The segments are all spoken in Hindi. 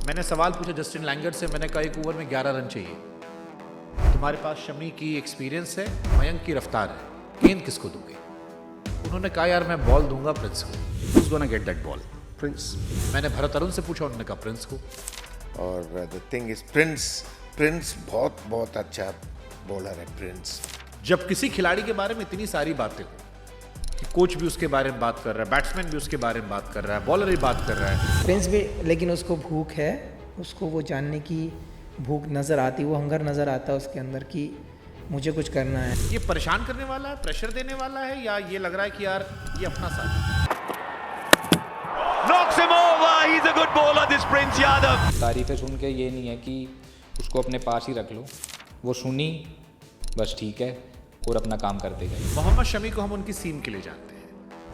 मैंने सवाल पूछा जस्टिन लैंगर से, मैंने कहा एक ओवर में 11 रन चाहिए। तुम्हारे पास शमी की एक्सपीरियंस है, मयंक की रफ्तार है, गेंद किसको दोगे? उन्होंने कहा यार मैं बॉल दूंगा प्रिंस को। Who's gonna get that ball? Prince. मैंने भरत अरुण से पूछा, उन्होंने कहा प्रिंस को। और द थिंग इज प्रिंस बहुत बहुत अच्छा बॉलर है प्रिंस। जब किसी खिलाड़ी के बारे में इतनी सारी बातें हो कि कोच भी उसके बारे में बात कर रहा है, बैट्समैन भी उसके बारे में बात कर रहा है, बॉलर भी बात कर रहा है, प्रिंस भी, लेकिन उसको भूख है, उसको वो जानने की भूख नज़र आती, वो हंगर नज़र आता है उसके अंदर कि मुझे कुछ करना है। ये परेशान करने वाला है, प्रेशर देने वाला है, या ये लग रहा है कि यार ये अपना साथ है? Knocks him over. He's a good bowler, this Prince Yadav. तारीफ़ें सुन के ये नहीं है कि उसको अपने पास ही रख लो, वो सुनी बस ठीक है और अपना काम करते गए। मोहम्मद शमी को हम उनकी सीम के लिए जानते हैं,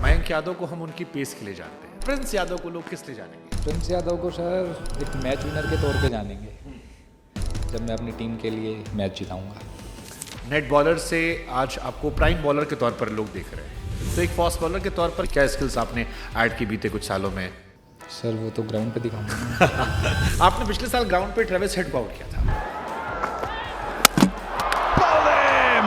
मयंक यादव को हम उनकी पेस के लिए जानते हैं, प्रिंस यादव को लोग किस लिए जानेंगे? प्रिंस यादव को सर एक मैच विनर के तौर पे जानेंगे, जब मैं अपनी टीम के लिए मैच जिताऊंगा। नेट बॉलर से आज आपको प्राइम बॉलर के तौर पर लोग देख रहे हैं, तो एक फास्ट बॉलर के तौर पर क्या स्किल्स आपने ऐड की बीते कुछ सालों में? सर वो तो ग्राउंड पे दिखाऊंगा। आपने पिछले साल ग्राउंड पे ट्रेविस हेड को आउट किया था। Bowl him.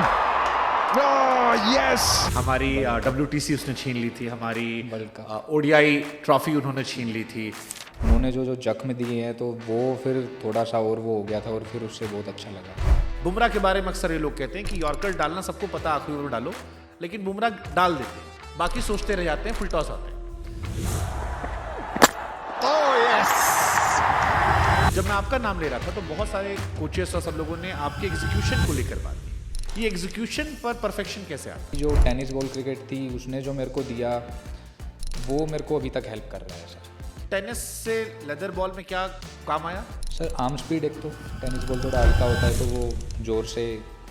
Oh, yes. हमारी WTC उसने छीन ली थी, हमारी वर्ल्ड कप। ODI ट्रॉफी उन्होंने छीन ली थी। उन्होंने जो जख्म दिए हैं तो वो फिर थोड़ा सा और वो हो गया था और फिर उससे बहुत अच्छा लगा। बुमराह के बारे में अक्सर ये लोग कहते हैं कि यॉर्कर डालना सबको पता, आखिरी ओवर डालो, लेकिन बुमराह डाल देते हैं, बाकी सोचते रह जाते हैं, फुल टॉस आते हैं। Oh, yes. जब मैं आपका नाम ले रहा था तो बहुत सारे कोचेस और सब लोगों ने आपके एग्जीक्यूशन को लेकर बात की। ये एग्जीक्यूशन पर परफेक्शन कैसे आता जो टेनिस बॉल क्रिकेट थी उसने जो मेरे को दिया वो मेरे को अभी तक हेल्प कर रहा है सर। है? टेनिस से लेदर बॉल में क्या काम आया? सर आर्म स्पीड, एक तो टेनिस बॉल थोड़ा हल्का होता है तो वो ज़ोर से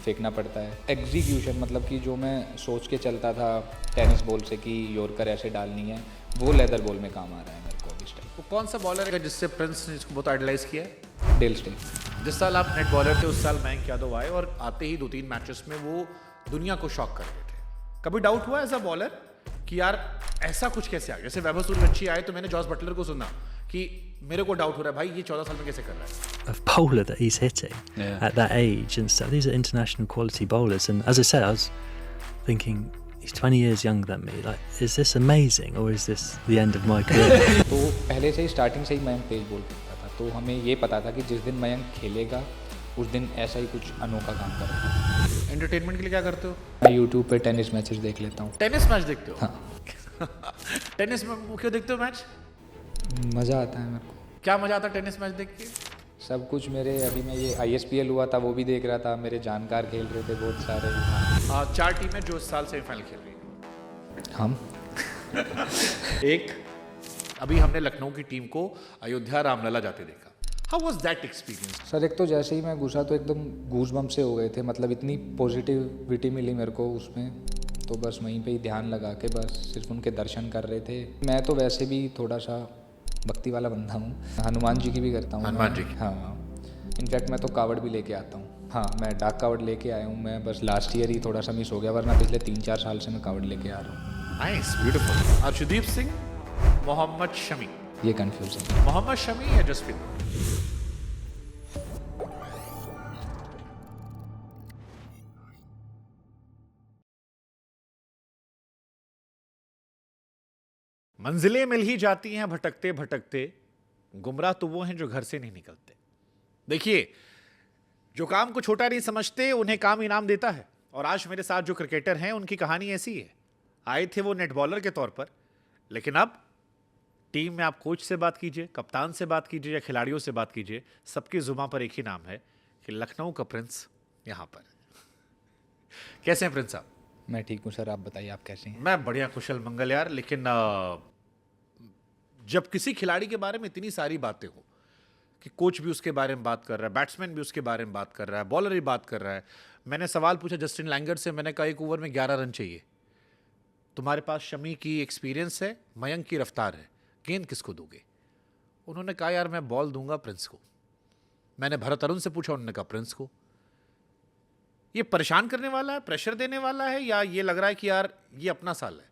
फेंकना पड़ता है। एग्जीक्यूशन मतलब कि जो मैं सोच के चलता था टेनिस बॉल से कि यॉर्कर ऐसे डालनी है, वो लेदर बॉल में काम आ रहा है मेरे को इस टाइम। वो कौन सा बॉलर है जिससे प्रिंस ने इसको बहुत आइडलाइज किया है? Dale Steyn. जिस साल आप नेट बॉलर थे उस साल मयंक यादव आए और आते ही 2-3 मैचेस में वो दुनिया को शॉक कर रहे थे। कभी डाउट हुआ एज अ बॉलर कि यार ऐसा कुछ कैसे आ गया? जैसे वैभव सूर्यवंशी आए तो मैंने जॉस बटलर को सुना कि मेरे को डाउट हो रहा है भाई ये 14 साल में कैसे कर रहा है? Of bowler that he's hitting at that age and stuff. These are international quality bowlers, and as I said, I was thinking he's 20 years younger than me. Like, is this amazing or is this the end of my career? तो पहले से ही स्टार्टिंग से ही मयंक तेज बॉल फेंकता था, तो हमें ये पता था कि जिस दिन मयंक खेलेगा उस दिन ऐसा ही कुछ अनोखा काम करेगा। एंटरटेनमेंट के लिए क्या करते हो? मैं यूट्यूब पे टेनिस मैचेस देख लेता हूँ। टेनिस मैच देखते हो? हाँ। टेनिस में क्यों देखते हो मैच? मज़ा आता है मेरे को। क्या मजा आता है टेनिस मैच देख के? सब कुछ मेरे, अभी मैं ये ISPL हुआ था वो भी देख रहा था, मेरे जानकार खेल रहे थे बहुत सारे। 4 टीमें जो इस साल सेमीफाइनल खेल रही हैं। हम एक अभी हमने लखनऊ की टीम को अयोध्या रामलला जाते देखा। How was that experience? Sir एक तो जैसे ही मैं घुसा तो एकदम गूज बम से हो गए थे, मतलब इतनी पॉजिटिविटी मिली मेरे को उसमें, तो बस वहीं पे ही ध्यान लगा के बस सिर्फ उनके दर्शन कर रहे थे। मैं तो वैसे भी थोड़ा सा भक्ति वाला बंदा हूँ, हनुमान जी की भी करता हूँ। हनुमान जी की? हाँ, इनफैक्ट मैं तो कावड़ भी लेके आता हूँ। हाँ, मैं डाक कावड़ लेके आया हूँ, मैं बस लास्ट ईयर ही थोड़ा सा मिस हो गया, वरना पिछले 3-4 साल से मैं कावड़ लेके आ रहा हूँ। Nice, beautiful. अर्शदीप सिंह, मोहम्मद शमी। ये कन्फ्यूजन है। मोहम्मद शमी या जसप्रीत? मंजिलें मिल ही जाती हैं भटकते भटकते, गुमराह तो वो हैं जो घर से नहीं निकलते। देखिए, जो काम को छोटा नहीं समझते उन्हें काम इनाम देता है, और आज मेरे साथ जो क्रिकेटर हैं उनकी कहानी ऐसी है। आए थे वो नेट बॉलर के तौर पर, लेकिन अब टीम में आप कोच से बात कीजिए, कप्तान से बात कीजिए या खिलाड़ियों से बात कीजिए, सबकी जुबान पर एक ही नाम है कि लखनऊ का प्रिंस यहाँ पर। कैसे हैं प्रिंस साहब? मैं ठीक हूँ सर, आप बताइए आप कैसे हैं? मैं बढ़िया, कुशल मंगल यार। लेकिन जब किसी खिलाड़ी के बारे में इतनी सारी बातें हो कि कोच भी उसके बारे में बात कर रहा है, बैट्समैन भी उसके बारे में बात कर रहा है, बॉलर भी बात कर रहा है। मैंने सवाल पूछा जस्टिन लैंगर से, मैंने कहा एक ओवर में 11 रन चाहिए। तुम्हारे पास शमी की एक्सपीरियंस है, मयंक की रफ्तार है, गेंद किसको दोगे? उन्होंने कहा यार मैं बॉल दूंगा प्रिंस को। मैंने भरत अरुण से पूछा, उन्होंने कहा प्रिंस को। ये परेशान करने वाला है, प्रेशर देने वाला है, या ये लग रहा है कि यार ये अपना साल है?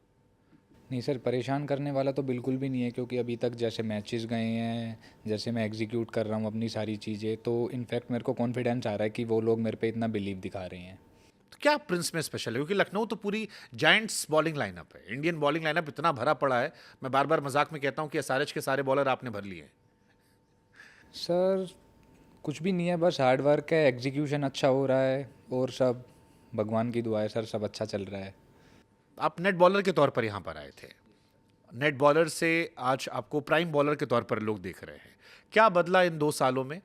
नहीं सर, परेशान करने वाला तो बिल्कुल भी नहीं है, क्योंकि अभी तक जैसे मैचेस गए हैं, जैसे मैं एग्जीक्यूट कर रहा हूँ अपनी सारी चीज़ें, तो इनफैक्ट मेरे को कॉन्फिडेंस आ रहा है कि वो लोग मेरे पे इतना बिलीव दिखा रहे हैं। तो क्या प्रिंस में स्पेशल है? क्योंकि लखनऊ तो पूरी जायंट्स बॉलिंग लाइनअप है, इंडियन बॉलिंग लाइनअप इतना भरा पड़ा है, मैं बार बार मजाक में कहता हूँ कि एसआरएच के सारे बॉलर आपने भर लिए हैं। सर कुछ भी नहीं है, बस हार्ड वर्क है, एग्जीक्यूशन अच्छा हो रहा है और सब भगवान की दुआ है सर, सब अच्छा चल रहा है। आप नेट बॉलर के तौर पर यहाँ पर आए थे, नेट बॉलर से आज आपको प्राइम बॉलर के तौर पर लोग देख रहे हैं। क्या बदला इन 2 सालों में?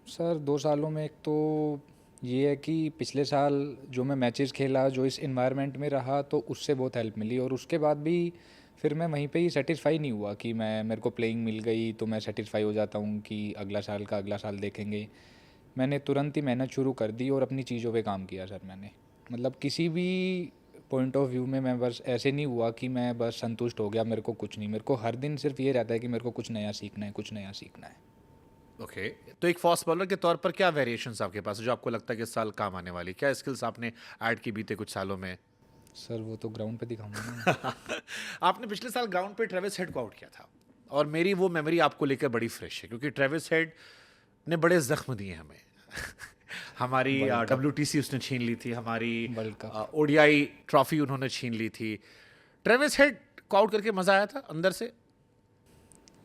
सर 2 सालों में एक तो ये है कि पिछले साल जो मैं मैचेस खेला, जो इस इन्वायरमेंट में रहा, तो उससे बहुत हेल्प मिली, और उसके बाद भी फिर मैं वहीं पे ही सेटिस्फाई नहीं हुआ कि मेरे को प्लेइंग मिल गई तो मैं सेटिस्फाई हो जाता हूँ कि अगला साल देखेंगे। मैंने तुरंत ही मेहनत शुरू कर दी और अपनी चीज़ों पे काम किया सर मैंने। मतलब किसी भी पॉइंट ऑफ व्यू में मैं बस ऐसे नहीं हुआ कि मैं बस संतुष्ट हो गया, मेरे को कुछ नहीं, मेरे को हर दिन सिर्फ ये रहता है कि मेरे को कुछ नया सीखना है, कुछ नया सीखना है। ओके, तो एक फास्ट बॉलर के तौर पर क्या वेरिएशंस आपके पास है जो आपको लगता है कि इस साल काम आने वाली? क्या स्किल्स आपने ऐड की बीते कुछ सालों में? सर वो तो ग्राउंड पे दिखाऊंगा ना। आपने पिछले साल ग्राउंड पे ट्रेविस हेड को आउट किया था, और मेरी वो मेमोरी आपको लेकर बड़ी फ्रेश है, क्योंकि ट्रेविस हेड ने बड़े जख्म दिए हमें। हमारी WTC उसने छीन ली थी, हमारी वर्ल्ड कप, ODI ट्रॉफी उन्होंने छीन ली थी। ट्रेविस हेड को आउट करके मजा आया था अंदर से?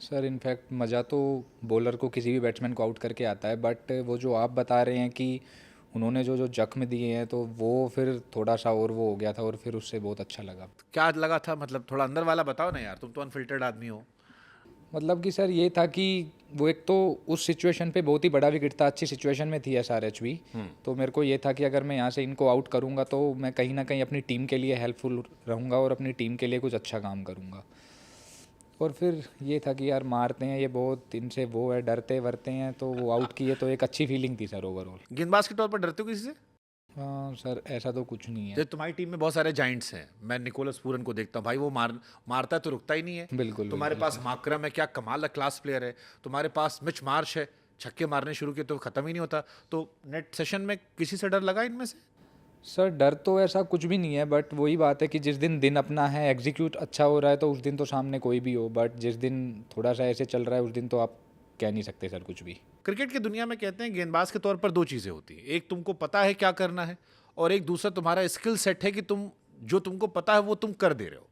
सर इनफैक्ट मज़ा तो बॉलर को किसी भी बैट्समैन को आउट करके आता है, बट वो जो आप बता रहे हैं कि उन्होंने जो जख्म दिए हैं, तो वो फिर थोड़ा सा और वो हो गया था, और फिर उससे बहुत अच्छा लगा। क्या लगा था? मतलब थोड़ा अंदर वाला बताओ ना यार, तुम तो अनफिल्टर्ड आदमी हो। मतलब कि सर ये था कि वो एक तो उस सिचुएशन पे बहुत ही बड़ा विकेट था, अच्छी सिचुएशन में थी SRH भी, तो मेरे को ये था कि अगर मैं यहाँ से इनको आउट करूँगा तो मैं कहीं ना कहीं अपनी टीम के लिए हेल्पफुल रहूँगा और अपनी टीम के लिए कुछ अच्छा काम करूँगा। और फिर ये था कि यार मारते हैं ये बहुत, इनसे वो है, डरते वरते हैं, तो वो आउट किए तो एक अच्छी फीलिंग थी सर ओवरऑल। गेंदबाज के तौर पर डरते हो किसी से? हाँ सर, ऐसा तो कुछ नहीं है। जैसे तुम्हारी टीम में बहुत सारे जाइंट्स हैं, मैं निकोलस पूरन को देखता हूँ भाई, वो मारता है तो रुकता ही नहीं है। बिल्कुल। तुम्हारे पास मार्करम है, क्या कमाल है, क्लास प्लेयर है। तुम्हारे पास मिच मार्श है, छक्के मारने शुरू किए तो खत्म ही नहीं होता। तो नेट सेशन में किसी से डर लगा इनमें से? सर डर तो ऐसा कुछ भी नहीं है, बट वही बात है कि जिस दिन अपना है, एग्जीक्यूट अच्छा हो रहा है, तो उस दिन तो सामने कोई भी हो, बट जिस दिन थोड़ा सा ऐसे चल रहा है उस दिन तो आप कह नहीं सकते सर कुछ भी। क्रिकेट की दुनिया में कहते हैं गेंदबाज के तौर पर 2 चीज़ें होती हैं, एक तुमको पता है क्या करना है, और एक दूसरा तुम्हारा स्किल सेट है कि तुमको पता है वो तुम कर दे रहे हो।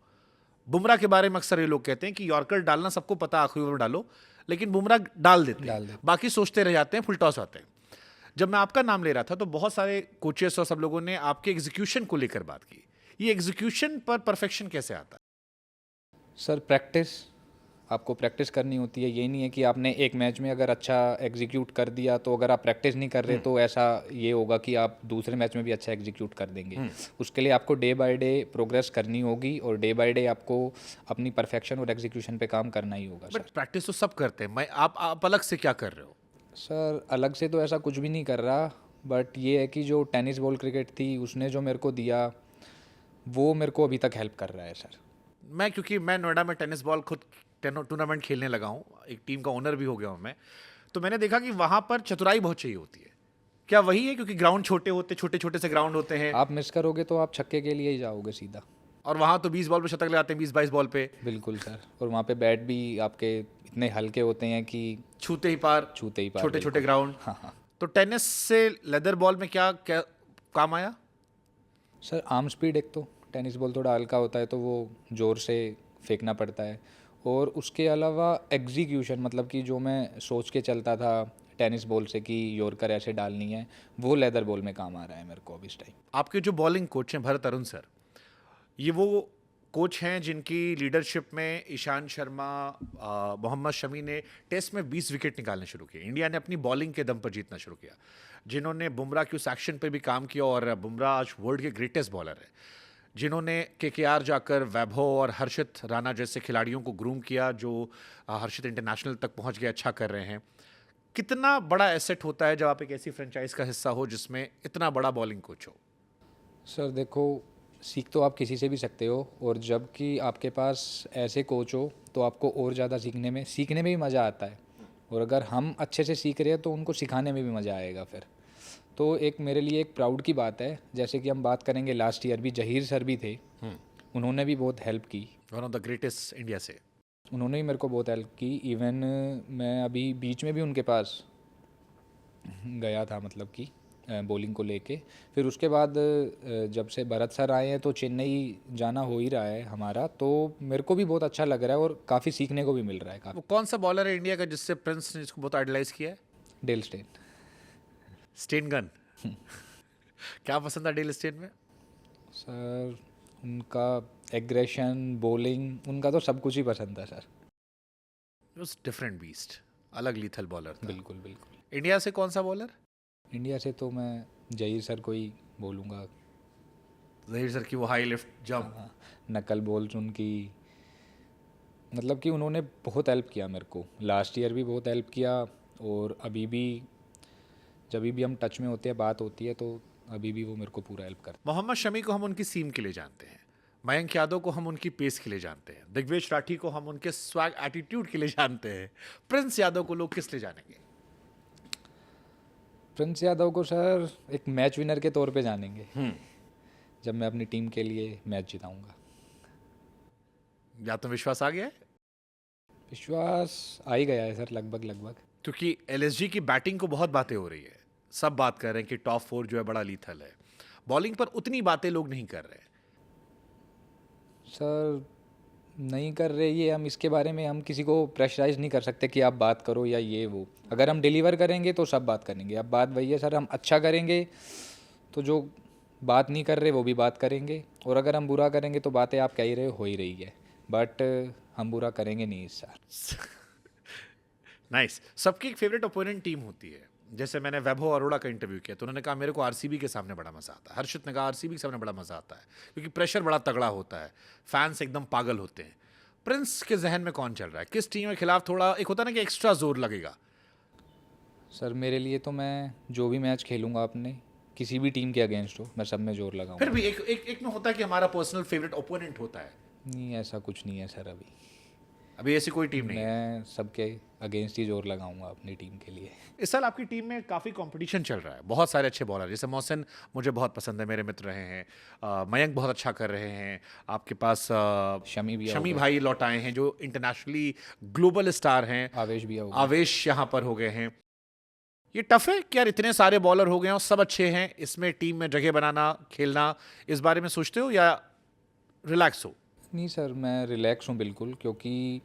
बुमराह के बारे में अक्सर ये लोग कहते हैं कि यॉर्कर डालना सबको पता, आखिरी ओवर डालो, लेकिन बुमराह डाल देते हैं, बाकी सोचते रह जाते हैं, फुल टॉस आते हैं। जब मैं आपका नाम ले रहा था तो बहुत सारे कोचेस और सब लोगों ने आपके एग्जीक्यूशन को लेकर बात की। ये एग्जीक्यूशन पर परफेक्शन कैसे आता है? सर प्रैक्टिस, आपको प्रैक्टिस करनी होती है। ये नहीं है कि आपने एक मैच में अगर अच्छा एग्जीक्यूट कर दिया तो अगर आप प्रैक्टिस नहीं कर रहे तो ऐसा ये होगा कि आप दूसरे मैच में भी अच्छा एग्जीक्यूट कर देंगे। उसके लिए आपको डे बाय डे प्रोग्रेस करनी होगी और डे बाय डे आपको अपनी परफेक्शन और एग्जीक्यूशन पे काम करना ही होगा। बट प्रैक्टिस तो सब करते हैं, आप अलग से क्या कर रहे हो? सर अलग से तो ऐसा कुछ भी नहीं कर रहा, बट ये है कि जो टेनिस बॉल क्रिकेट थी उसने जो मेरे को दिया वो मेरे को अभी तक हेल्प कर रहा है सर। क्योंकि मैं नोएडा में टेनिस बॉल खुद टूर्नामेंट खेलने लगा हूँ, एक टीम का ओनर भी हो गया हूँ मैं, तो मैंने देखा कि वहाँ पर चतुराई बहुत चाहिए होती है। क्या वही है? क्योंकि ग्राउंड छोटे छोटे से ग्राउंड होते हैं, आप मिस करोगे तो आप छक्के के लिए ही जाओगे सीधा, और वहाँ तो 20 बॉल पे शतक लगाते हैं, 20-22 बॉल पे। बिल्कुल सर, और वहाँ पे बैट भी आपके इतने हल्के होते हैं कि छूते ही पार, छोटे छोटे ग्राउंड। हाँ। तो टेनिस से लेदर बॉल में क्या क्या काम आया? सर आर्म स्पीड, एक तो टेनिस बॉल थोड़ा हल्का होता है तो वो ज़ोर से फेंकना पड़ता है, और उसके अलावा एग्जीक्यूशन, मतलब कि जो मैं सोच के चलता था टेनिस बॉल से कि यॉर्कर ऐसे डालनी है, वो लेदर बॉल में काम आ रहा है मेरे को अब इस टाइम। आपके जो बॉलिंग कोच हैं भरत अरुण सर, ये वो कोच हैं जिनकी लीडरशिप में ईशान शर्मा, मोहम्मद शमी ने टेस्ट में 20 विकेट निकालने शुरू किए, इंडिया ने अपनी बॉलिंग के दम पर जीतना शुरू किया, जिन्होंने बुमराह के उस एक्शन पर भी काम किया, और बुमराह आज वर्ल्ड के ग्रेटेस्ट बॉलर है, जिन्होंने KKR जाकर वैभव और हर्षित राणा जैसे खिलाड़ियों को ग्रूम किया, जो हर्षित इंटरनेशनल तक पहुंच गए, अच्छा कर रहे हैं। कितना बड़ा एसेट होता है जब आप एक ऐसी फ्रेंचाइज का हिस्सा हो जिसमें इतना बड़ा बॉलिंग कोच हो? सर देखो, सीख तो आप किसी से भी सकते हो, और जब कि आपके पास ऐसे कोच हो तो आपको और ज़्यादा सीखने में भी मज़ा आता है, और अगर हम अच्छे से सीख रहे हैं तो उनको सिखाने में भी मज़ा आएगा फिर। तो एक मेरे लिए एक प्राउड की बात है, जैसे कि हम बात करेंगे लास्ट ईयर भी जहीर सर भी थे, उन्होंने भी बहुत हेल्प की। One of the greatest India से। उन्होंने भी मेरे को बहुत हेल्प की। इवन मैं अभी बीच में भी उनके पास गया था, मतलब कि बॉलिंग को लेके। फिर उसके बाद जब से भरत सर आए हैं तो चेन्नई जाना हो ही रहा है हमारा, तो मेरे को भी बहुत अच्छा लग रहा है और काफ़ी सीखने को भी मिल रहा है काफ़ी। वो कौन सा बॉलर है इंडिया का जिससे प्रिंस ने इसको बहुत आइडलाइज किया है? Dale Steyn. Sten gun. क्या पसंद है डेल स्टेन में? सर उनका एग्रेशन, बॉलिंग, उनका तो सब कुछ ही पसंद था सर। डिफरेंट बीस्ट, अलग लीथल बॉलर था। बिल्कुल बिल्कुल। इंडिया से कौन सा बॉलर? इंडिया से तो मैं जहीर सर को ही बोलूँगा। जहीर सर की वो हाई लिफ्ट जंप। हाँ, नकल बॉल्स उनकी, मतलब कि उन्होंने बहुत हेल्प किया मेरे को। लास्ट ईयर भी बहुत हेल्प किया और अभी भी जब भी हम टच में होते हैं, बात होती है, तो अभी भी वो मेरे को पूरा हेल्प करते मोहम्मद शमी को हम उनकी सीम के लिए जानते हैं, मयंक यादव को हम उनकी पेस के लिए जानते हैं, दिग्वेश राठी को हम उनके स्वैग एटीट्यूड के लिए जानते हैं। प्रिंस यादव को लोग किस लिए जानेंगे? हैं। प्रिंस यादव को सर एक मैच विनर के तौर पे जानेंगे, जब मैं अपनी टीम के लिए मैच जिताऊंगा। या तो विश्वास आ गया है? विश्वास आ ही गया है सर, लगभग लगभग। क्योंकि एलएसजी की बैटिंग को बहुत बातें हो रही है, सब बात कर रहे हैं कि टॉप 4 जो है बड़ा लीथल है। बॉलिंग पर उतनी बातें लोग नहीं कर रहे। सर नहीं कर रहे, ये हम इसके बारे में हम किसी को प्रेशराइज नहीं कर सकते कि आप बात करो या ये वो। अगर हम डिलीवर करेंगे तो सब बात करेंगे। अब बात वही है सर, हम अच्छा करेंगे तो जो बात नहीं कर रहे वो भी बात करेंगे, और अगर हम बुरा करेंगे तो बातें आप कह ही रहे हो ही रही है, बट हम बुरा करेंगे नहीं इस साल। नाइस। सबकी एक फेवरेट ओपोनेंट टीम होती है। जैसे मैंने वैभव अरोड़ा का इंटरव्यू किया तो उन्होंने कहा मेरे को आरसीबी के सामने बड़ा मजा आता है। हर्षित ने कहा आरसीबी के सामने बड़ा मजा आता है क्योंकि प्रेशर बड़ा तगड़ा होता है, फैंस एकदम पागल होते हैं। प्रिंस के जहन में कौन चल रहा है? किस टीम के खिलाफ थोड़ा एक होता है ना कि एक्स्ट्रा जोर लगेगा? सर मेरे लिए तो मैं जो भी मैच खेलूँगा अपने, किसी भी टीम के अगेंस्ट हो, मैं सब में जोर लगाऊंगा। फिर भी एक में होता है कि हमारा पर्सनल फेवरेट ओपोनेंट होता है। नहीं, ऐसा कुछ नहीं है सर। अभी ऐसी कोई टीम नहीं है। मैं सबके अगेंस्ट ही जोर लगाऊंगा अपनी टीम के लिए। इस साल आपकी टीम में काफ़ी कंपटीशन चल रहा है, बहुत सारे अच्छे बॉलर, जैसे मोहसिन मुझे बहुत पसंद है, मेरे मित्र रहे हैं। मयंक बहुत अच्छा कर रहे हैं। आपके पास शमी भाई लौट आए हैं जो इंटरनेशनली ग्लोबल स्टार हैं। आवेश भी होगा। आवेश यहाँ पर हो गए हैं। ये टफ है कि यार इतने सारे बॉलर हो गए हैं और सब अच्छे हैं, इसमें टीम में जगह बनाना, खेलना, इस बारे में सोचते हो या रिलैक्स हो? नहीं सर, मैं रिलैक्स हूँ बिल्कुल, क्योंकि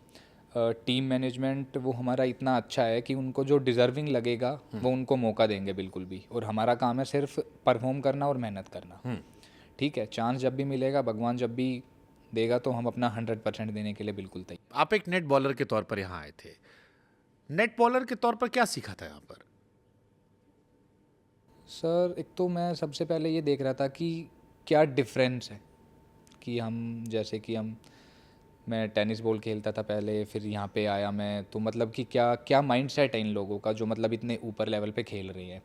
टीम मैनेजमेंट वो हमारा इतना अच्छा है कि उनको जो डिज़र्विंग लगेगा वो उनको मौका देंगे बिल्कुल भी, और हमारा काम है सिर्फ परफॉर्म करना और मेहनत करना। ठीक है, चांस जब भी मिलेगा, भगवान जब भी देगा, तो हम अपना 100% देने के लिए बिल्कुल तैयार। आप एक नेट बॉलर के तौर पर यहाँ आए थे, नेट बॉलर के तौर पर क्या सीखा था यहाँ पर? सर एक तो मैं सबसे पहले ये देख रहा था कि क्या डिफरेंस है, कि हम जैसे कि मैं टेनिस बॉल खेलता था पहले, फिर यहाँ पे आया मैं, तो मतलब कि क्या क्या माइंडसेट है इन लोगों का जो मतलब इतने ऊपर लेवल पे खेल रहे हैं।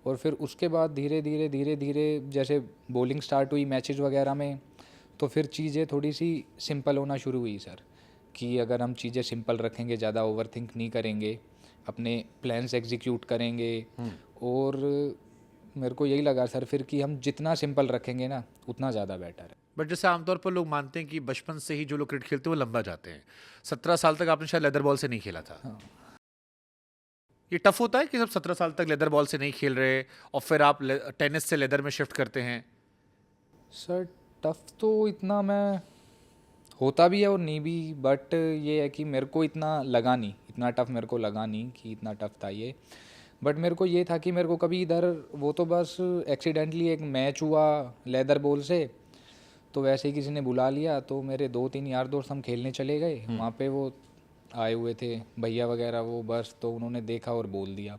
और फिर उसके बाद धीरे धीरे जैसे बॉलिंग स्टार्ट हुई मैचेस वगैरह में, तो फिर चीज़ें थोड़ी सी सिंपल होना शुरू हुई सर, कि अगर हम चीज़ें सिंपल रखेंगे, ज़्यादा ओवरथिंक नहीं करेंगे, अपने प्लान्स एग्जीक्यूट करेंगे, और मेरे को यही लगा सर फिर कि हम जितना सिंपल रखेंगे ना उतना ज़्यादा बेटर है। बट जैसे आमतौर पर लोग मानते हैं कि बचपन से ही जो लोग क्रिकेट खेलते हैं वो लंबा जाते हैं। 17 साल तक आपने शायद लेदर बॉल से नहीं खेला था। हाँ। ये टफ होता है कि जब 17 साल तक लेदर बॉल से नहीं खेल रहे और फिर आप टेनिस से लेदर में शिफ्ट करते हैं? सर टफ तो इतना मैं होता भी है और नहीं भी, बट ये है कि मेरे को इतना लगा नहीं, इतना टफ मेरे को लगा नहीं कि इतना टफ था ये। बट मेरे को ये था कि मेरे को कभी इधर वो तो बस एक्सीडेंटली एक मैच हुआ लेदर बॉल से, तो वैसे ही किसी ने बुला लिया, तो मेरे 2-3 यार दोस्त हम खेलने चले गए, वहाँ पे वो आए हुए थे भैया वगैरह, वो बस तो उन्होंने देखा और बोल दिया।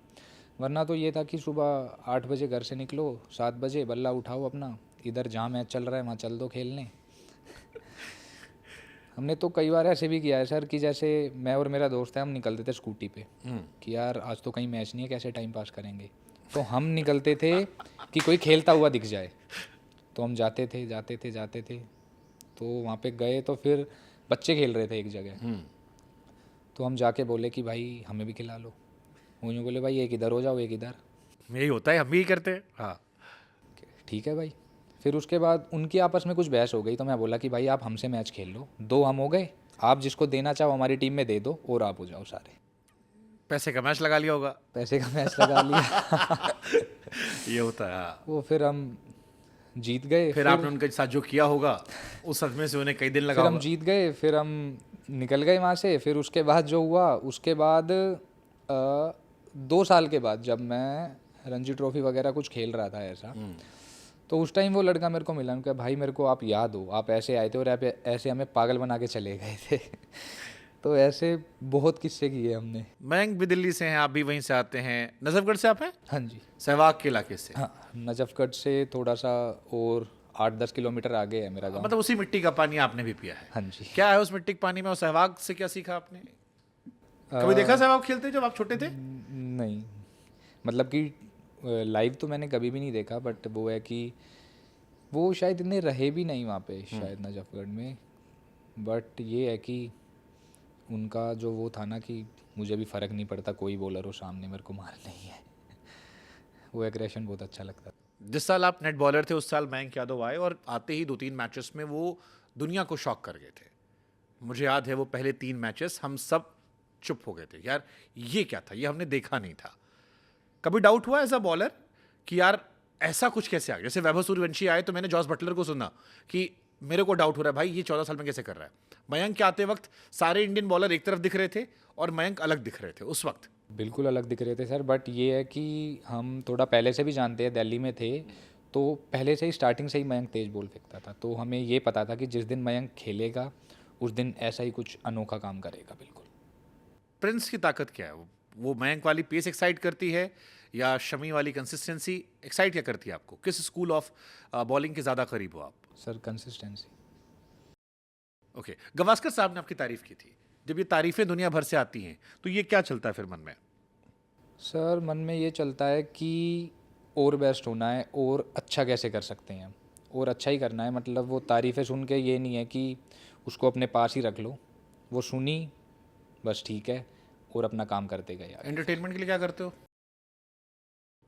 वरना तो ये था कि सुबह 8 बजे घर से निकलो, 7 बजे बल्ला उठाओ अपना, इधर जहाँ मैच चल रहा है वहाँ चल दो खेलने। हमने तो कई बार ऐसे भी किया है सर कि जैसे मैं और मेरा दोस्त है, हम निकलते थे स्कूटी पे कि यार आज तो कहीं मैच नहीं है, कैसे टाइम पास करेंगे, तो हम निकलते थे कि कोई खेलता हुआ दिख जाए, तो हम जाते थे तो वहाँ पे गए तो फिर बच्चे खेल रहे थे एक जगह, तो हम जाके बोले कि भाई हमें भी खिला लो। उन्होंने बोले भाई एक इधर हो जाओ, एक इधर। यही होता है, हम भी करते हैं। हाँ ठीक है भाई, फिर उसके बाद उनकी आपस में कुछ बहस हो गई, तो मैं बोला कि भाई आप हमसे मैच खेल लो, 2 हम हो गए, आप जिसको देना चाहो हमारी टीम में दे दो और आप हो जाओ सारे। पैसे का मैच लगा लिया होगा। पैसे का मैच लगा लिया। ये होता है हाँ। वो फिर हम जीत गए। फिर आपने उनके साथ जो किया होगा उस सदमे से उन्हें कई दिन लगा फिर हम होगा। जीत गए, फिर हम निकल गए वहाँ से। फिर उसके बाद जो हुआ, उसके बाद 2 साल के बाद जब मैं रणजी ट्रॉफी वगैरह कुछ खेल रहा था ऐसा, तो उस टाइम वो लड़का मेरे को मिला। उनका भाई मेरे को आप याद हो, आप ऐसे आए थे और आप ऐसे हमें पागल बना के चले गए थे। तो ऐसे बहुत किस्से किए हमने। मयंक भी दिल्ली से हैं, आप भी वहीं से आते हैं। नजफगढ़ से आप हैं? हाँ जी। सहवाग के इलाके से। हाँ, नजफगढ़ से थोड़ा सा और 8-10 किलोमीटर आगे है मेरा गाँव। मतलब उसी मिट्टी का पानी आपने भी पिया है। हाँ जी। क्या है उस मिट्टी के पानी में और सहवाग से क्या सीखा आपने? कभी देखा सहवाग खेलते जब आप छोटे थे? नहीं, मतलब कि लाइव तो मैंने कभी भी नहीं देखा, बट वो है कि वो शायद इतने रहे भी नहीं वहाँ पे शायद नजफगढ़ में। बट ये है कि उनका जो वो था ना कि मुझे भी फ़र्क नहीं पड़ता, कोई बॉलर हो सामने मेरे को मारना ही है। वो एग्रेशन बहुत अच्छा लगता था। जिस साल आप नेट बॉलर थे उस साल मयंक यादव आए और आते ही 2-3 मैचेस में वो दुनिया को शॉक कर गए थे। मुझे याद है वो पहले 3 मैचेस हम सब चुप हो गए थे, यार ये क्या था, ये हमने देखा नहीं था। कभी डाउट हुआ एज अ बॉलर कि यार ऐसा कुछ कैसे आ गया? जैसे वैभव सूर्यवंशी आए तो मैंने जॉस बटलर को सुना कि मेरे को डाउट हो रहा है भाई ये 14 साल में कैसे कर रहा है। मयंक के आते वक्त सारे इंडियन बॉलर एक तरफ दिख रहे थे और मयंक अलग दिख रहे थे उस वक्त। बिल्कुल अलग दिख रहे थे सर, बट ये है कि हम थोड़ा पहले से भी जानते हैं, दिल्ली में थे तो पहले से ही स्टार्टिंग से ही मयंक तेज बॉल फेंकता था, तो हमें ये पता था कि जिस दिन मयंक खेलेगा उस दिन ऐसा ही कुछ अनोखा काम करेगा। बिल्कुल। प्रिंस की ताकत क्या है? वो मयंक वाली पेस एक्साइट करती है या शमी वाली कंसिस्टेंसी एक्साइट क्या करती है आपको? किस स्कूल ऑफ बॉलिंग के ज़्यादा करीब हो आप? Sir consistency. ओके, गवास्कर साहब ने आपकी तारीफ की थी। जब ये तारीफें दुनिया भर से आती हैं तो ये क्या चलता है फिर मन में? सर मन में ये चलता है कि और बेस्ट होना है और अच्छा कैसे कर सकते हैं, और अच्छा ही करना है। मतलब वो तारीफ़ें सुन के ये नहीं है कि उसको अपने पास ही रख लो, वो सुनी बस ठीक है और अपना काम करते गए यार। एंटरटेनमेंट के लिए क्या करते हो?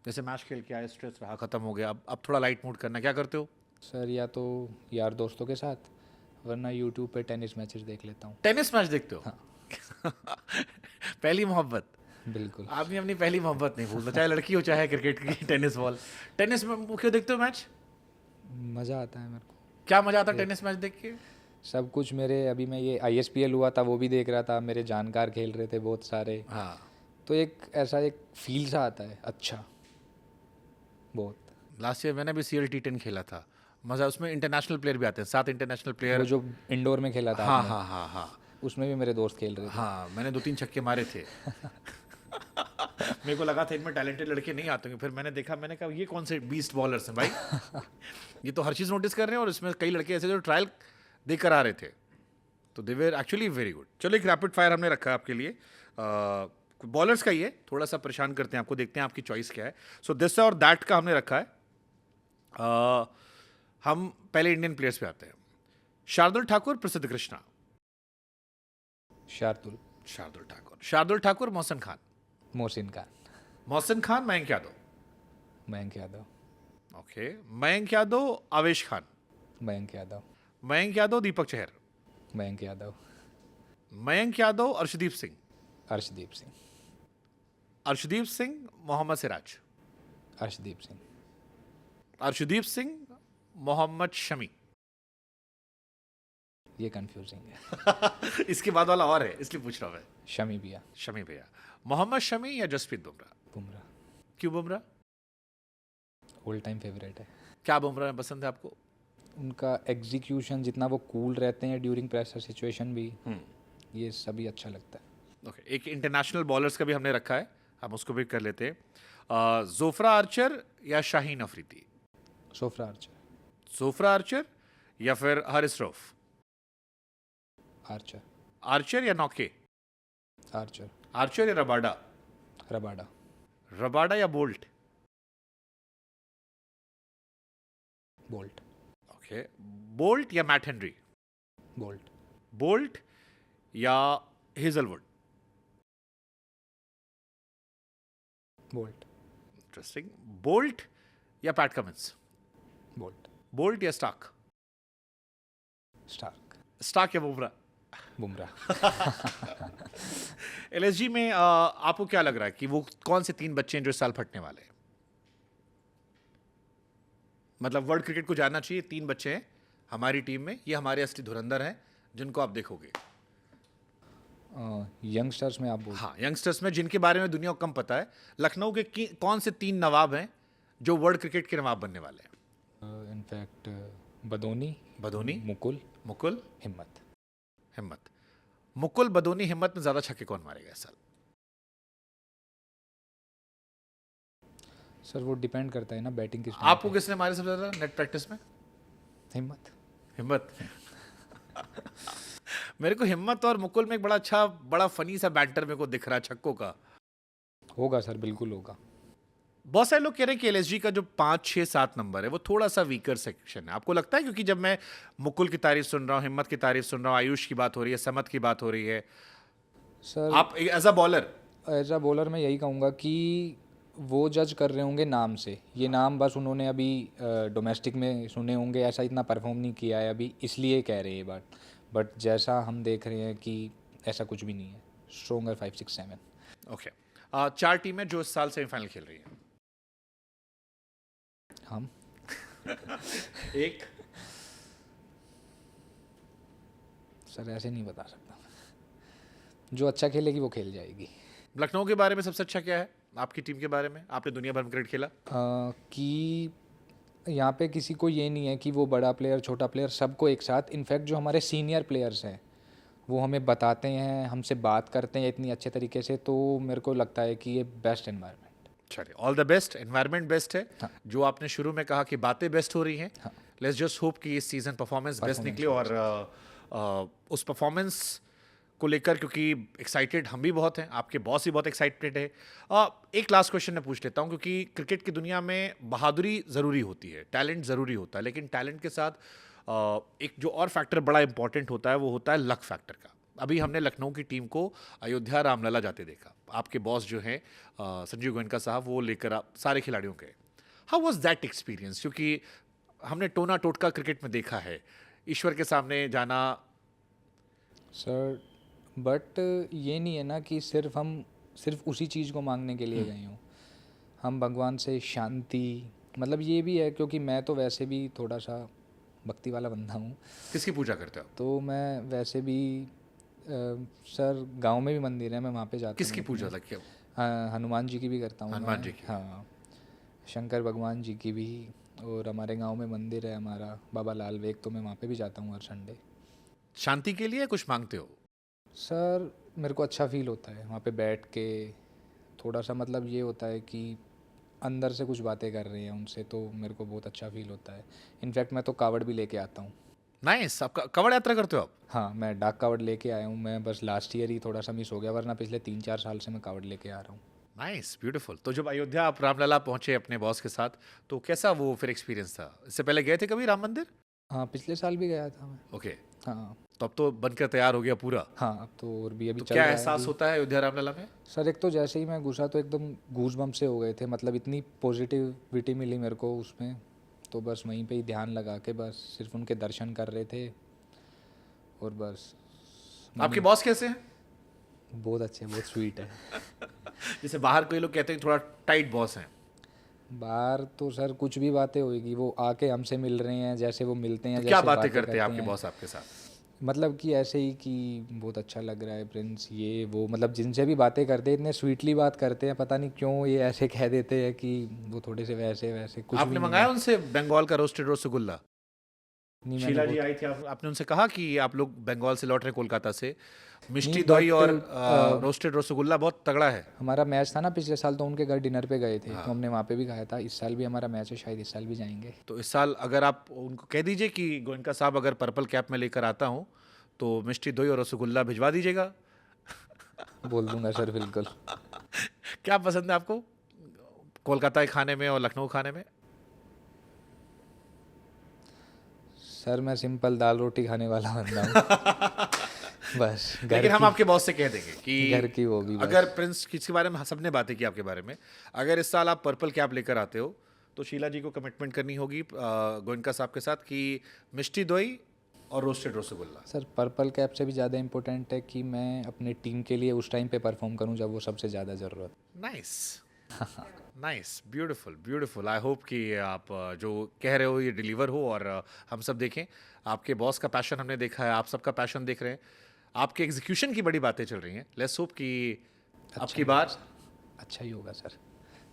जैसे मैच खेल के आए, स्ट्रेस रहा, खत्म हो गया, अब थोड़ा लाइट मूड करना, क्या करते हो? सर या तो यार दोस्तों के साथ, वरना यूट्यूब पे टेनिस मैचेस देख लेता हूँ। टेनिस मैच देखते हो? हाँ। पहली मोहब्बत। बिल्कुल। आपने अपनी पहली मोहब्बत नहीं भूलना, चाहे लड़की हो चाहे क्रिकेट की टेनिस बॉल। टेनिस में क्यों देखते हो मैच? मज़ा आता है मेरे को। क्या मजा आता है टेनिस मैच देख के? सब कुछ मेरे, अभी मैं ये ISPL हुआ था वो भी देख रहा था, मेरे जानकार खेल रहे थे बहुत सारे, हाँ। तो एक ऐसा एक फील सा आता है अच्छा बहुत। लास्ट ईयर मैंने भी CL T10 खेला था, मजा। उसमें इंटरनेशनल प्लेयर भी आते हैं, 7 इंटरनेशनल प्लेयर। वो जो इंडोर में खेला था हाँ आपने, हाँ हाँ हाँ उसमें भी मेरे दोस्त खेल रहे थे। हाँ, मैंने 2-3 छक्के मारे थे। मेरे को लगा था इनमें टैलेंटेड लड़के नहीं आते होंगे, फिर मैंने देखा, मैंने कहा ये कौन से बीस्ट बॉलर्स हैं भाई। ये तो हर चीज़ नोटिस कर रहे हैं और इसमें कई लड़के ऐसे जो ट्रायल देख कर आ रहे थे, तो they were actually very good. चलो एक रैपिड फायर हमने रखा है आपके लिए, बॉलर्स का ही है, थोड़ा सा परेशान करते हैं आपको, देखते हैं आपकी चॉइस क्या है। सो दिस और दैट का हमने रखा है। हम पहले इंडियन प्लेयर्स पे आते हैं। शार्दुल ठाकुर, प्रसिद्ध कृष्णा। शार्दुल। शार्दुल ठाकुर। शार्दुल ठाकुर, मोहसिन खान। मोहसिन खान। मोहसिन खान, मयंक यादव। मयंक यादव। ओके, मयंक यादव, आवेश खान। मयंक यादव। मयंक यादव, दीपक चहर। मयंक यादव। मयंक यादव, अर्शदीप सिंह। अर्शदीप सिंह। अर्शदीप सिंह, मोहम्मद सिराज। अर्शदीप सिंह। अर्शदीप सिंह, मोहम्मद शमी। ये कंफ्यूजिंग है। इसके बाद वाला और है इसलिए पूछ रहा हूँ मैं। शमी भैया। शमी भैया। मोहम्मद शमी या जसप्रीत बुमराह? बुमराह। क्यों बुमराह? ऑल टाइम फेवरेट है। क्या बुमराह में पसंद है आपको? उनका एग्जीक्यूशन, जितना वो कूल रहते हैं ड्यूरिंग प्रेशर सिचुएशन भी, ये सभी अच्छा लगता है। ओके, एक इंटरनेशनल बॉलर्स का भी हमने रखा है, हम उसको भी कर लेते हैं। जोफ्रा आर्चर या Shaheen Afridi? Jofra Archer. Jofra Archer या फिर हारिस रऊफ? आर्चर। आर्चर या नौके? आर्चर। आर्चर या रबाडा? रबाडा। रबाडा या बोल्ट? बोल्ट। ओके, बोल्ट या मैट हेनरी? बोल्ट। बोल्ट या हेजलवुड? बोल्ट। इंटरेस्टिंग। बोल्ट या पैट कमिंस? बोल्ट। बोल्ट या स्टार्क? स्टार्क। स्टार्क या बुमराह? बुमराह। एलएसजी में आपको क्या लग रहा है कि वो कौन से 3 बच्चे हैं जो इस साल फटने वाले हैं? मतलब वर्ल्ड क्रिकेट को जानना चाहिए, 3 बच्चे हैं हमारी टीम में, ये हमारे असली धुरंधर हैं जिनको आप देखोगे। यंगस्टर्स में आप बोल हाँ, यंगस्टर्स में जिनके बारे में दुनिया को कम पता है, लखनऊ के कौन से 3 नवाब हैं जो वर्ल्ड क्रिकेट के नवाब बनने वाले हैं? इनफैक्ट बदोनी, बदोनी, मुकुल, मुकुल, हिम्मत। हिम्मत। मुकुल, बदोनी, हिम्मत में ज्यादा छक्के कौन मारेगा इस साल? सर वो डिपेंड करता है ना बैटिंग किस आपको किसने मारे सबसे ज्यादा नेट प्रैक्टिस में? हिम्मत। हिम्मत। मेरे को हिम्मत और मुकुल में एक बड़ा फनी सा बैटर मेरे को दिख रहा है छक्कों का। होगा सर, बिल्कुल होगा। बहुत सारे लोग कह रहे हैं कि एलएसजी का जो 5, 6, 7 नंबर है वो थोड़ा सा वीकर सेक्शन है। आपको लगता है? क्योंकि जब मैं मुकुल की तारीफ सुन रहा हूँ, हिम्मत की तारीफ सुन रहा हूँ, आयुष की बात हो रही है, समत की बात हो रही है, सर आप as a bowler as a bowler मैं यही कहूँगा कि वो जज कर रहे होंगे नाम से। ये नाम बस उन्होंने अभी डोमेस्टिक में सुने होंगे, ऐसा इतना परफॉर्म नहीं किया है अभी, इसलिए कह रहे हैं ये बात। बट जैसा हम देख रहे हैं कि ऐसा कुछ भी नहीं है। स्ट्रोंगर 5, 6, 7। ओके। 4 टीमें जो इस साल सेमीफाइनल खेल रही हैं। हम एक सर ऐसे नहीं बता सकता। जो अच्छा खेलेगी वो खेल जाएगी। लखनऊ के बारे में सबसे अच्छा क्या है आपकी टीम के बारे में? आपने दुनिया भर में क्रिकेट खेला। कि यहाँ पे किसी को ये नहीं है कि वो बड़ा प्लेयर छोटा प्लेयर, सबको एक साथ। इनफैक्ट जो हमारे सीनियर प्लेयर्स हैं वो हमें बताते हैं, हमसे बात करते हैं इतनी अच्छे तरीके से, तो मेरे को लगता है कि ये बेस्ट एनवायरनमेंट। चलिए, all the best. Environment best है। हाँ। जो आपने शुरू में कहा कि बातें बेस्ट हो रही हैं, लेट्स जस्ट होप कि इस सीजन परफॉर्मेंस बेस्ट निकले। और उस परफॉर्मेंस को लेकर, क्योंकि एक्साइटेड हम भी बहुत हैं, आपके बॉस भी बहुत एक्साइटेड है। एक लास्ट क्वेश्चन मैं पूछ लेता हूं, क्योंकि क्रिकेट की दुनिया में बहादुरी ज़रूरी होती है, टैलेंट ज़रूरी होता है, लेकिन टैलेंट के साथ एक जो और फैक्टर बड़ा इंपॉर्टेंट होता है वो होता है लक फैक्टर का। अभी हमने लखनऊ की टीम को अयोध्या रामलला जाते देखा। आपके बॉस जो हैं संजीव गोयनका साहब, वो लेकर सारे खिलाड़ियों के। How was that experience? क्योंकि हमने टोना टोटका क्रिकेट में देखा है, ईश्वर के सामने जाना। सर बट ये नहीं है ना कि सिर्फ उसी चीज़ को मांगने के लिए गए हों। हम भगवान से शांति, मतलब ये भी है, क्योंकि मैं तो वैसे भी थोड़ा सा भक्ति वाला बंदा हूँ। किसकी पूजा करते हो? तो मैं वैसे भी सर गांव में भी मंदिर है, मैं वहाँ पे जाता हूँ। किसकी पूजा लग क्या? हाँ, हनुमान जी की भी करता हूँ। हनुमान जी की? हाँ, शंकर भगवान जी की भी। और हमारे गांव में मंदिर है हमारा बाबा लाल वेग, तो मैं वहाँ पे भी जाता हूँ हर संडे। शांति के लिए कुछ मांगते हो? सर मेरे को अच्छा फील होता है वहाँ पे बैठ के, थोड़ा सा मतलब ये होता है कि अंदर से कुछ बातें कर रहे हैं उनसे, तो मेरे को बहुत अच्छा फील होता है। इनफैक्ट मैं तो कावड़ भी लेके आता हूँ। नाइस। आप कावड़ यात्रा करते हो आप? हाँ, मैं डाक कावड़ लेके आया हूँ। मैं बस लास्ट ईयर ही थोड़ा सा मिस हो गया, वरना पिछले 3-4 साल से मैं कावड़ लेके आ रहा हूँ। Nice, beautiful. तो जब अयोध्या आप रामलला पहुंचे अपने बॉस के साथ, तो कैसा वो फिर एक्सपीरियंस था? इससे पहले गए थे कभी राम मंदिर? हाँ, पिछले साल भी गया था मैं। ओके। हाँ तो अब तो बनकर तैयार हो गया पूरा। हाँ, अब तो और भी अभी तो चल क्या रहा है एहसास अभी। होता है अयोध्या रामलला में? सर एक तो जैसे ही मैं घुसा तो एकदम गूज़बम्प से हो गए थे, मतलब इतनी पॉजिटिविटी मिली मेरे को उसमें। तो बस वहीं पे ही ध्यान लगा के बस सिर्फ उनके दर्शन कर रहे थे, और बस। आपके बॉस कैसे हैं? बहुत अच्छे, बहुत स्वीट है। जैसे बाहर कोई लोग कहते हैं थोड़ा टाइट बॉस हैं। बाहर तो सर कुछ भी बातें होगी, वो आके हमसे मिल रहे हैं, जैसे वो मिलते हैं तो क्या जैसे बातें करते हैं आपके हैं। बॉस आपके साथ? मतलब कि ऐसे ही कि बहुत अच्छा लग रहा है प्रिंस, ये वो, मतलब जिनसे भी बातें करते हैं इतने स्वीटली बात करते हैं, पता नहीं क्यों ये ऐसे कह देते हैं कि वो थोड़े से वैसे वैसे कुछ आपने भी नहीं मंगाया है। उनसे बंगाल का रोस्टेड रसगुल्ला? नहीं, मैंने शीला जी बहुत- आई थी, आपने उनसे कहा कि आप लोग बंगाल से लौट रहे कोलकाता से, मिष्टी नहीं, दही but, और रोस्टेड रसगुल्ला बहुत तगड़ा है। हमारा मैच था ना पिछले साल, तो उनके घर डिनर पे गए थे, तो हमने वहाँ पे भी खाया था। इस साल भी हमारा मैच है, शायद इस साल भी जाएंगे। तो इस साल अगर आप उनको कह दीजिए कि गोयनका साहब अगर पर्पल कैप में लेकर आता हूँ तो मिष्टी दही और रसगुल्ला भिजवा दीजिएगा। बोल दूंगा सर, बिल्कुल। क्या पसंद है आपको कोलकाता के खाने में और लखनऊ खाने में? सर मैं सिंपल दाल रोटी खाने वाला बंदा हूँ। बस घर लेकिन हम की- आपके बॉस से कह देंगे कि घर की वो भी बस। अगर प्रिंस किसके बारे में सबने बातें की आपके बारे में, अगर इस साल आप पर्पल कैप लेकर आते हो तो शीला जी को कमिटमेंट करनी होगी गोयनका साहब के साथ कि मिष्टी दोई और roasted rasgulla. Sir purple cap से भी ज़्यादा इम्पोर्टेंट है कि मैं अपने टीम के लिए उस टाइम पे परफॉर्म करूं जब वो सबसे ज़्यादा ज़रूरत। Nice nice, beautiful beautiful. I hope कि आप जो कह रहे हो ये डिलीवर हो और हम सब देखें। आपके बॉस का पैशन हमने देखा है, आप सबका पैशन देख रहे हैं, आपके एग्जीक्यूशन की बड़ी बातें चल रही हैं। लेट्स होप कि आपकी बात अच्छा ही होगा सर,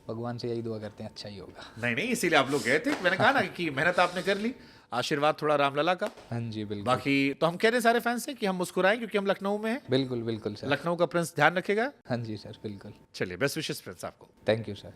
भगवान से यही दुआ करते हैं अच्छा ही होगा। नहीं नहीं, इसीलिए आप लोग गए थे। मैंने कहा ना कि मेहनत आपने कर ली, आशीर्वाद थोड़ा रामलला का। हाँ जी बिल्कुल। बाकी तो हम कह रहे हैं सारे फैंस से कि हम मुस्कुराएं क्योंकि हम लखनऊ में हैं। बिल्कुल बिल्कुल सर। लखनऊ का प्रिंस ध्यान रखेगा। हाँ जी सर बिल्कुल। चलिए, बेस्ट विशेस प्रिंस आपको। Thank you sir.